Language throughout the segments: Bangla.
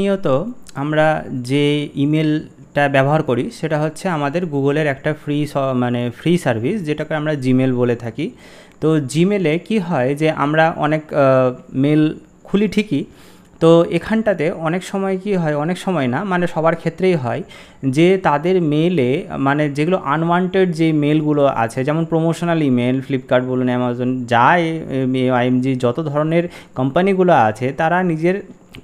নিয়ত আমরা যে ইমেলটা ব্যবহার করি সেটা হচ্ছে আমাদের গুগলের একটা ফ্রি সার্ভিস, যেটাকে আমরা জিমেল বলে থাকি। তো জিমেলে কি হয় যে আমরা অনেক মেল খুলি ঠিকই, তো এখানটাতে অনেক সময় কি হয়, অনেক সময় না মানে সবার ক্ষেত্রেই হয় যে তাদের মেলে মানে যেগুলো আনওয়ান্টেড যে মেলগুলো আছে, যেমন প্রমোশনাল ইমেল, ফ্লিপকার্ট বলুন, অ্যামাজন, যা আইএমজি যত ধরনের কোম্পানিগুলো আছে তারা নিজের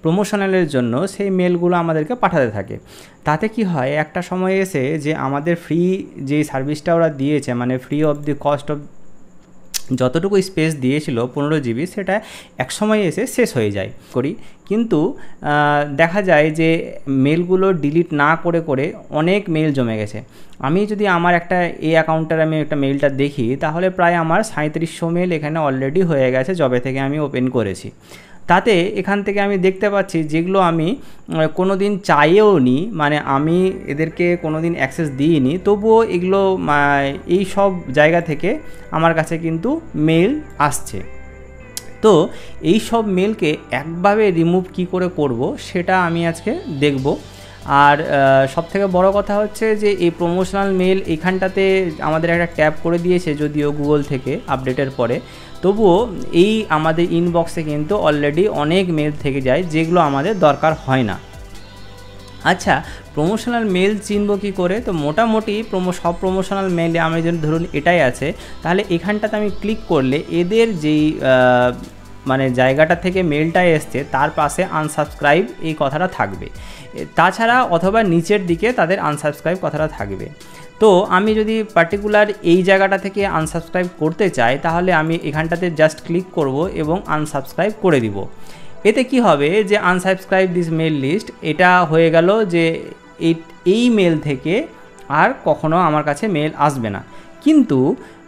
প্রমোশনালের জন্য সেই মেলগুলো আমাদেরকে পাঠাতে থাকে। তাতে কি হয়, একটা সময় এসে যে আমাদের ফ্রি যে সার্ভিসটা ওরা দিয়েছে, মানে free of the cost of যতটুকু স্পেস দিয়েছিল 15 জিবি, সেটা এক সময় এসে শেষ হয়ে যায় কিন্তু দেখা যায় যে মেলগুলো ডিলিট না করে করে অনেক মেল জমে গেছে। আমি যদি আমার একটা এই অ্যাকাউন্টের আমি একটা মেলটা দেখি, তাহলে প্রায় আমার 3700 মেল এখানে অলরেডি হয়ে গেছে যবে থেকে আমি ওপেন করেছি। তাতে এখান থেকে আমি দেখতে পাচ্ছি যেগুলো আমি কোনো দিন চাইও নি, মানে আমি এদেরকে কোনো দিন অ্যাক্সেস দিইনি, তবুও এগুলো এই সব জায়গা থেকে আমার কাছে কিন্তু মেল আসছে। তো এই সব মেলকে একভাবে রিমুভ কি করে করব সেটা আমি আজকে দেখব। আর সবথেকে বড় কথা হচ্ছে যে এই প্রমোশনাল মেল এইখানটাতে আমাদের একটা ট্যাব করে দিয়েছে, যদিও গুগল থেকে আপডেটের পরে, তবুও এই আমাদের ইনবক্সে কিন্তু অলরেডি অনেক মেল থেকে যায় যেগুলো আমাদের দরকার হয় না। আচ্ছা, প্রমোশনাল মেল চিনব কী করে? তো মোটামুটি সব প্রমোশনাল মেলে আমি যদি ধরুন এটাই আছে, তাহলে এখানটাতে আমি ক্লিক করলে এদের যেই মানে জায়গাটা থেকে মেলটা এসছে তার পাশে আনসাবস্ক্রাইব এই কথাটা থাকবে, তাছাড়া অথবা নিচের দিকে তাদের আনসাবস্ক্রাইব কথাটা থাকবে। তো আমি যদি পার্টিকুলার এই জায়গাটা থেকে আনসাবস্ক্রাইব করতে চাই, তাহলে আমি এখানটাতে জাস্ট ক্লিক করব এবং আনসাবস্ক্রাইব করে দিব। এতে কি হবে যে আনসাবস্ক্রাইব দিস মেল লিস্ট, এটা হয়ে গেল যে এই মেল থেকে আর কখনো আমার কাছে মেল আসবে না। কিন্তু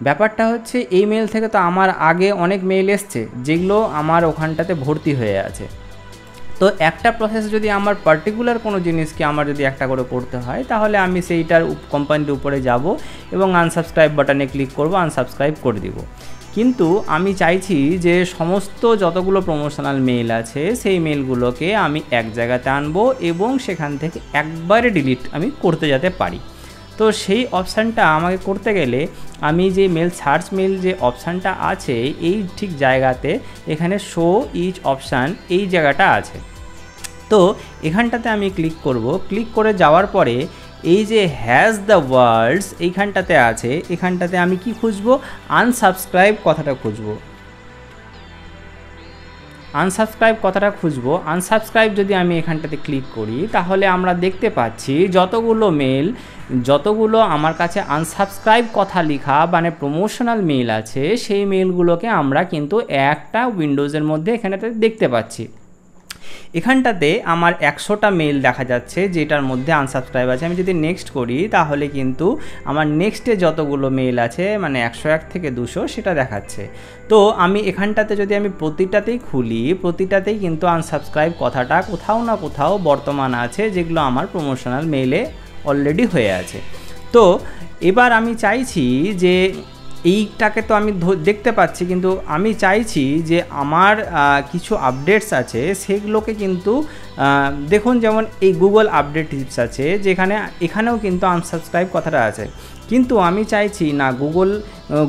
ব্যাপারটা হচ্ছে এই মেল থেকে তো আমার আগে অনেক মেল এসছে যেগুলো আমার ওখানটাতে ভর্তি হয়ে আছে। তো একটা প্রসেস যদি আমার পার্টিকুলার কোনো জিনিসকে আমার যদি একটা করে করতে হয়, তাহলে আমি সেইটার কোম্পানির উপরে যাব এবং আনসাবস্ক্রাইব বাটনে ক্লিক করব, আনসাবস্ক্রাইব করে দিব। কিন্তু আমি চাইছি যে সমস্ত যতগুলো প্রমোশনাল মেল আছে সেই মেলগুলোকে আমি এক জায়গাতে আনবো এবং সেখান থেকে একবারে ডিলিট আমি করতে যেতে পারি। তো সেই অপশানটা আমাকে করতে গেলে আমি যে মেল সার্চ মেল যে অপশানটা আছে এই ঠিক জায়গাতে এখানে শো ইচ অপশান এই জায়গাটা আছে। তো এখানটাতে আমি ক্লিক করব। ক্লিক করে যাওয়ার পরে এই যে হ্যাজ দ্য ওয়ার্ডস এইখানটাতে আছে, এখানটাতে আমি কি খুঁজবো? আনসাবস্ক্রাইব কথাটা খুঁজবো। আনসাবস্ক্রাইব কথাটা খুঁজবো। আনসাবস্ক্রাইব যদি আমি এখানটাতে ক্লিক করি, তাহলে আমরা দেখতে পাচ্ছি যতগুলো আমার কাছে আনসাবস্ক্রাইব কথা লেখা মানে প্রমোশনাল মেল আছে, সেই মেলগুলোকে আমরা কিন্তু একটা উইন্ডোজের মধ্যে এখানেতে দেখতে পাচ্ছি। এখানটাতে আমার 100টা মেল দেখা যাচ্ছে যেটার মধ্যে আনসাবস্ক্রাইব আছে। আমি যদি নেক্সট করি, তাহলে কিন্তু আমার নেক্সটে যতগুলো মেল আছে মানে 101 থেকে 200 সেটা দেখাচ্ছে। তো আমি এখানটাতে যদি আমি প্রতিটাতেই খুলি, প্রতিটাতেই কিন্তু আনসাবস্ক্রাইব কথাটা কোথাও না কোথাও বর্তমান আছে, যেগুলো আমার প্রমোশনাল মেলে অলরেডি হয়ে আছে। তো এবার আমি চাইছি যে এইটাকে তো আমি দেখতে পাচ্ছি, কিন্তু আমি চাইছি যে আমার কিছু আপডেটস আছে সেগুলোকে কিন্তু দেখুন, যেমন এই গুগল আপডেট টিপস আছে, যেখানে এখানেও কিন্তু আনসাবস্ক্রাইব কথাটা আছে। কিন্তু আমি চাইছি না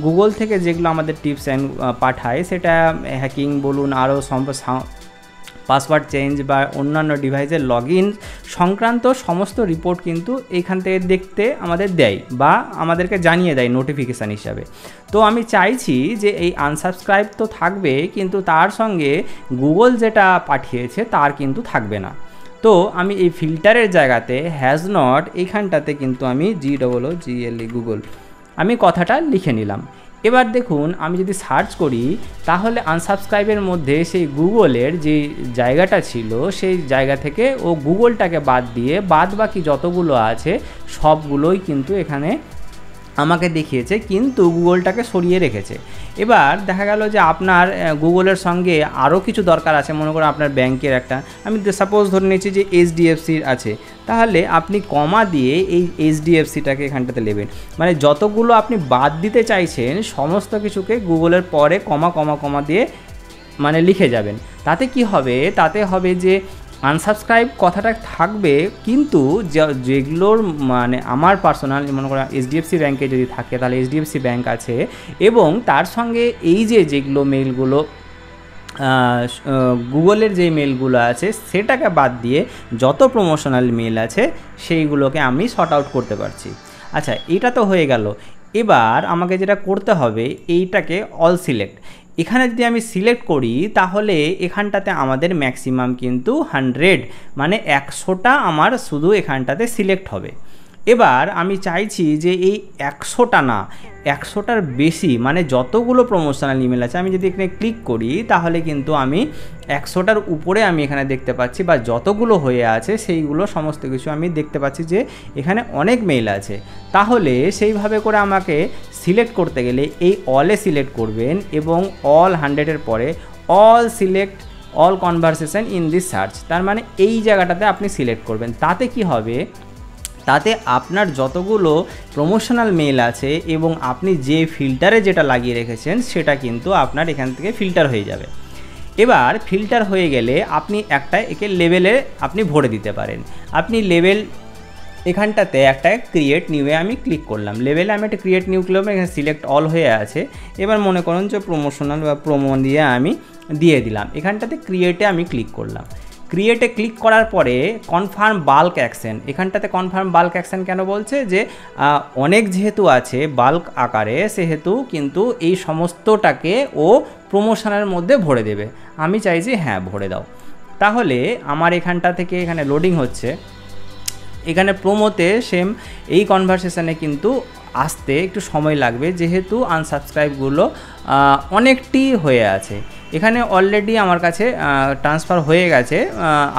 গুগল থেকে যেগুলো আমাদের টিপস পাঠায়, সেটা হ্যাকিং বলুন, আরও পাসওয়ার্ড চেঞ্জ বা অন্যান্য ডিভাইসের লগ ইন সংক্রান্ত সমস্ত রিপোর্ট কিন্তু এইখান থেকে দেখতে আমাদের দেয় বা আমাদেরকে জানিয়ে দেয় নোটিফিকেশান হিসাবে। তো আমি চাইছি যে এই আনসাবস্ক্রাইব তো থাকবে, কিন্তু তার সঙ্গে গুগল যেটা পাঠিয়েছে তার কিন্তু থাকবে না। তো আমি এই ফিল্টারের জায়গাতে হ্যাজ নট এইখানটাতে কিন্তু আমি GOOGLE গুগল আমি কথাটা লিখে নিলাম। এবার দেখুন, আমি যদি সার্চ করি, তাহলে আনসাবস্ক্রাইবের মধ্যে সেই গুগলের যে জায়গাটা ছিল সেই জায়গা থেকে ও গুগলটাকে বাদ দিয়ে বাদ বাকি যতগুলো আছে সবগুলোই কিন্তু এখানে আমাকে দেখিয়েছে, কিন্তু গুগলটাকে সরিয়ে রেখেছে। এবার দেখা গেল যে আপনার গুগলের সঙ্গে আরও কিছু দরকার আছে, মনে করুন আপনার ব্যাংকের একটা, আমি সাপোজ ধরে নিচ্ছি যে HDFCর আছে, তাহলে আপনি কমা দিয়ে এই HDFCটাকে এখানটাতে নেবেন, মানে যতগুলো আপনি বাদ দিতে চাইছেন সমস্ত কিছুকে গুগলের পরে কমা কমা কমা দিয়ে মানে লিখে যাবেন। তাতে কি হবে? তাতে হবে যে আনসাবস্ক্রাইব কথাটা থাকবে, কিন্তু যেগুলোর মানে আমার পার্সোনাল মনে করেন এইচডিএফসি ব্যাঙ্কে যদি থাকে তাহলে এইচডিএফসি ব্যাঙ্ক আছে, এবং তার সঙ্গে এই যেগুলো মেইলগুলো গুগলের যে মেলগুলো আছে সেটাকে বাদ দিয়ে যত প্রমোশনাল মেল আছে সেইগুলোকে আমি শর্ট আউট করতে পারছি। আচ্ছা, এটা তো হয়ে গেল। এবার আমাকে যেটা করতে হবে এইটাকে অল সিলেক্ট। এখানে যদি আমি সিলেক্ট করি তাহলে এখানটাতে আমাদের ম্যাক্সিমাম কিন্তু 100 মানে 100টা আমার শুধু এখানটাতে সিলেক্ট হবে। এবার আমি চাইছি যে এই 100টা না, 100টার বেশি মানে যতগুলো প্রমোশনাল ইমেল আছে আমি যদি এখানে ক্লিক করি তাহলে কিন্তু আমি 100টার উপরে আমি এখানে দেখতে পাচ্ছি, বা যতগুলো হয়ে আছে সেইগুলো সমস্ত কিছু আমি দেখতে পাচ্ছি যে এখানে অনেক মেইল আছে। তাহলে সেইভাবে করে আমাকে সিলেক্ট করতে গেলে এই অলে সিলেক্ট করবেন এবং অল 100-এর পরে all select all conversation in this search, তার মানে এই জায়গাটাতে আপনি সিলেক্ট করবেন। তাতে কি হবে, তাতে আপনার যতগুলো প্রমোশনাল মেল আছে এবং আপনি যে ফিল্টারে যেটা লাগিয়ে রেখেছেন সেটা কিন্তু আপনার এখান থেকে ফিল্টার হয়ে যাবে। এবার ফিল্টার হয়ে গেলে আপনি একটা একে লেভেলে আপনি ভরে দিতে পারেন। আপনি লেভেল এখানটাতে একটা ক্রিয়েট নিউয়ে আমি ক্লিক করলাম, লেভেলে আমি একটা ক্রিয়েট নিউ ক্লিক করলাম, এখানে সিলেক্ট অল হয়ে আছে। এবার মনে করুন যে প্রমোশনাল বা প্রোমো দিয়ে আমি দিয়ে দিলাম, এখানটাতে ক্রিয়েটে আমি ক্লিক করলাম। ক্রিয়েটে ক্লিক করার পরে কনফার্ম বাল্ক অ্যাকশন, এখানটাতে কনফার্ম বাল্ক অ্যাকশন কেন বলছে যে অনেক যেহেতু আছে বাল্ক আকারে সেহেতু কিন্তু এই সমস্তটাকে ও প্রমোশনের মধ্যে ভরে দেবে। আমি চাইছি হ্যাঁ ভরে দাও। তাহলে আমার এখানটা থেকে এখানে লোডিং হচ্ছে, এখানে প্রোমোতে সেম এই কনভারসেশনে কিন্তু আসতে একটু সময় লাগবে যেহেতু আনসাবস্ক্রাইবগুলো অনেকটি হয়ে আছে। এখানে অলরেডি আমার কাছে ট্রান্সফার হয়ে গেছে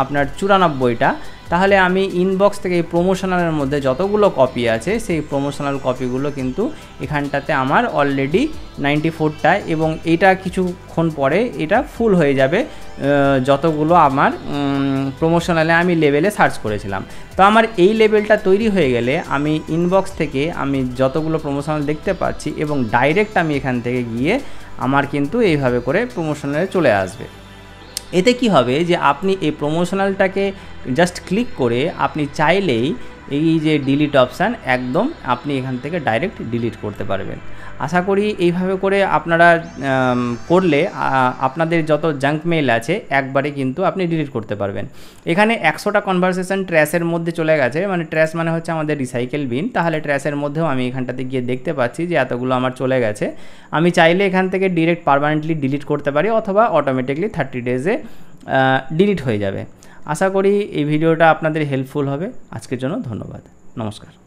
আপনার 94টা। তাহলে আমি ইনবক্স থেকে এই প্রমোশনালের মধ্যে যতগুলো কপি আছে সেই প্রমোশনাল কপিগুলো কিন্তু এখানটাতে আমার অলরেডি 94টা, এবং এটা কিছুক্ষণ পরে এটা ফুল হয়ে যাবে যতগুলো আমার প্রমোশনালে আমি লেভেলে সার্চ করেছিলাম। তো আমার এই লেভেলটা তৈরি হয়ে গেলে আমি ইনবক্স থেকে আমি যতগুলো প্রমোশনাল দেখতে পাচ্ছি এবং ডাইরেক্ট আমি এখান থেকে গিয়ে আমার কিন্তু এইভাবে করে প্রমোশনালে চলে আসবে। এতে কি হবে যে আপনি এই প্রমোশনালটাকে জাস্ট ক্লিক করে আপনি চাইলেই এই যে ডিলিট অপশান একদম আপনি এখান থেকে ডাইরেক্ট ডিলিট করতে পারবেন। আশা করি এইভাবে করে আপনারা করলে আপনাদের যত জাঙ্ক মেইল আছে একবারে কিন্তু আপনি ডিলিট করতে পারবেন। এখানে 100টা কনভারসেশন ট্র্যাশের মধ্যে চলে গেছে, মানে ট্র্যাশ মানে হচ্ছে আমাদের রিসাইকেল বিন। তাহলে ট্র্যাশের মধ্যেও আমি এখানটাতে গিয়ে দেখতে পাচ্ছি যে এতগুলো আমার চলে গেছে। আমি চাইলে এখান থেকে ডিরেক্ট পার্মানেন্টলি ডিলিট করতে পারি অথবা অটোমেটিকলি 30 ডেজে ডিলিট হয়ে যাবে। আশা করি এই ভিডিওটা আপনাদের হেল্পফুল হবে। আজকের জন্য ধন্যবাদ, নমস্কার।